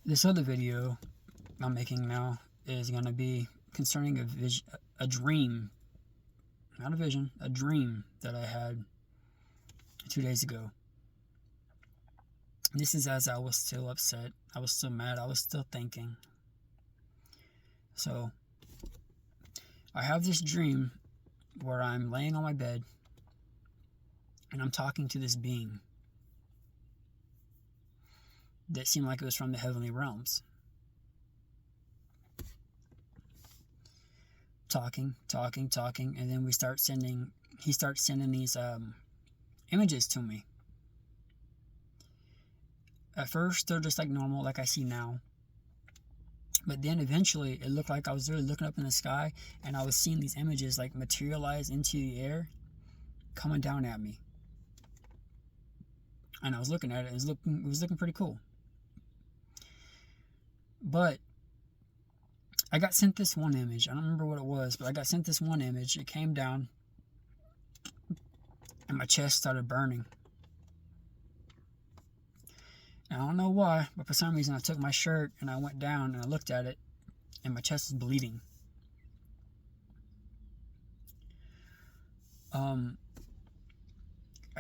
This other video I'm making now is going to be concerning a dream, not a vision, a dream that I had 2 days ago. This is as I was still upset, I was still mad, I was still thinking. So, I have this dream where I'm laying on my bed and I'm talking to this being that seemed like it was from the heavenly realms. Talking, and then he starts sending these images to me. At first, they're just like normal, like I see now. But then eventually, it looked like I was really looking up in the sky, and I was seeing these images like materialize into the air, coming down at me. And I was looking at it. It was looking pretty cool. But I got sent this one image. I don't remember what it was, but I got sent this one image. It came down, and my chest started burning. And I don't know why, but for some reason I took my shirt and I went down and I looked at it, and my chest was bleeding. I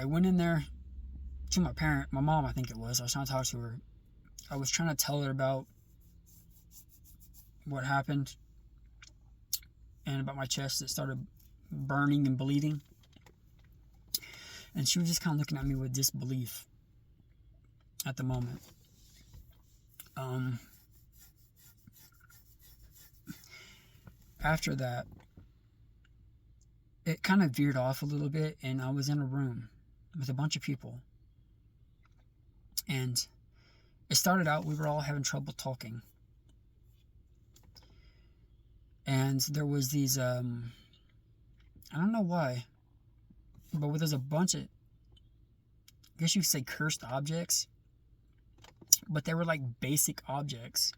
went in there to my mom, I think it was. I was trying to talk to her. I was trying to tell her about what happened and about my chest that started burning and bleeding. And she was just kind of looking at me with disbelief at the moment. After that, it kind of veered off a little bit, and I was in a room with a bunch of people. And it started out, we were all having trouble talking. And there was these, I don't know why, but there's a bunch of, I guess you could say cursed objects. But they were like basic objects,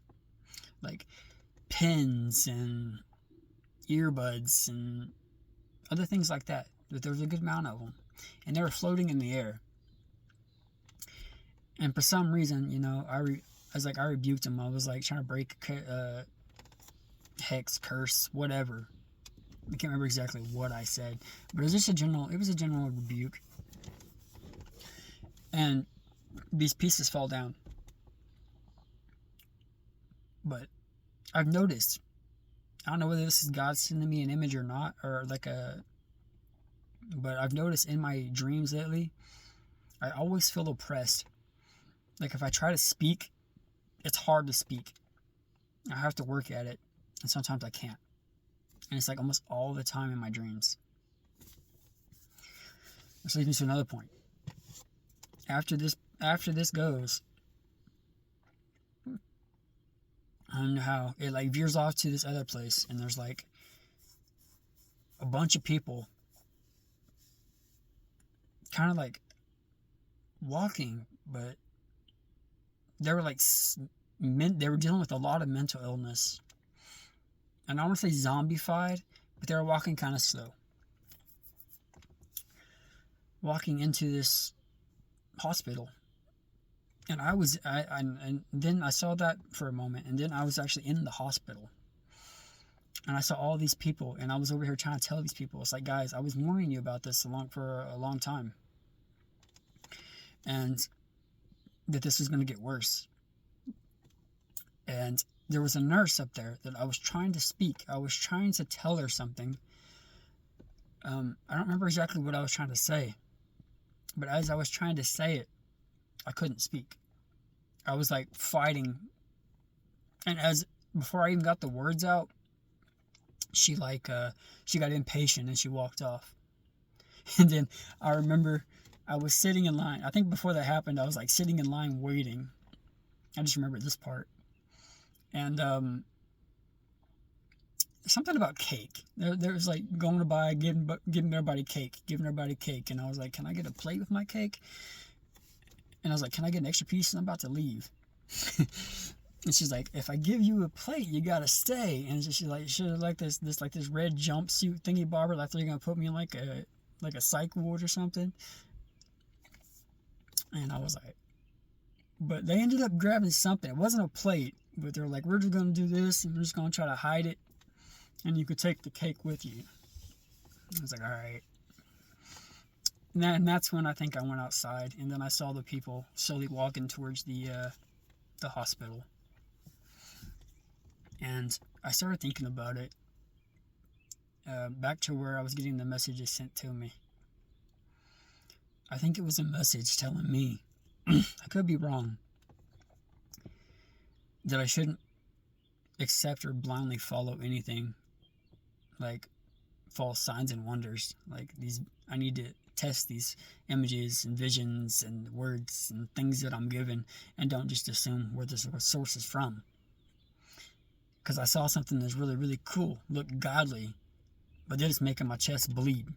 like pens and earbuds and other things like that. But there was a good amount of them, and they were floating in the air. And for some reason, I rebuked them. I was like trying to break hex, curse, whatever. I can't remember exactly what I said, but it was just a general rebuke. And these pieces fell down. But I've noticed, I don't know whether this is God sending me an image or not, but I've noticed in my dreams lately, I always feel oppressed. Like if I try to speak, it's hard to speak. I have to work at it, and sometimes I can't. And it's like almost all the time in my dreams. Which leads me to another point. After this goes, I don't know how, it like veers off to this other place, and there's like a bunch of people kind of like walking, but they were like, they were dealing with a lot of mental illness. And I don't want to say zombified, but they were walking kind of slow. Walking into this hospital. And and then I saw that for a moment, and then I was actually in the hospital. And I saw all these people, and I was over here trying to tell these people, it's like, guys, I was warning you about this for a long time. And that this was going to get worse. And there was a nurse up there that I was trying to speak. I was trying to tell her something. I don't remember exactly what I was trying to say. But as I was trying to say it, I couldn't speak. I was like fighting. And before I even got the words out, she got impatient and she walked off. And then I remember I was sitting in line. I think before that happened, I was like sitting in line waiting. I just remember this part. And something about cake. There was like going to buy, giving everybody cake. And I was like, can I get a plate with my cake? And I was like, can I get an extra piece? And I'm about to leave. And she's like, if I give you a plate, you gotta stay. And she's like, should have like this red jumpsuit thingy bobber. I thought you were gonna put me in like a psych ward or something. And I was like, But they ended up grabbing something. It wasn't a plate, but they're like, we're just going to do this, and we're just going to try to hide it, and you could take the cake with you. I was like, all right. And that's when I think I went outside, and then I saw the people slowly walking towards the hospital. And I started thinking about it, back to where I was getting the messages sent to me. I think it was a message telling me, I could be wrong, that I shouldn't accept or blindly follow anything like false signs and wonders. Like I need to test these images and visions and words and things that I'm given, and don't just assume where the source is from. Because I saw something that's really, really cool, looked godly, but then it's making my chest bleed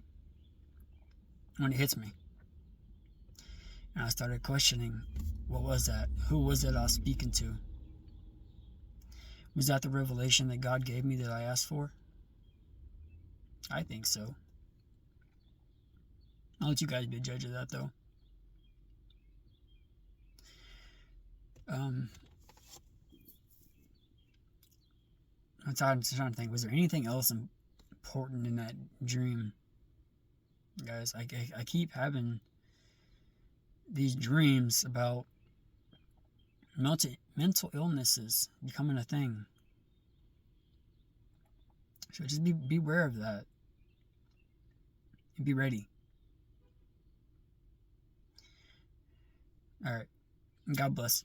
when it hits me. And I started questioning, what was that? Who was it I was speaking to? Was that the revelation that God gave me that I asked for? I think so. I'll let you guys be a judge of that, though. I'm trying to think, was there anything else important in that dream? Guys, I keep having these dreams about mental illnesses becoming a thing. So just be aware of that. And be ready. Alright. God bless.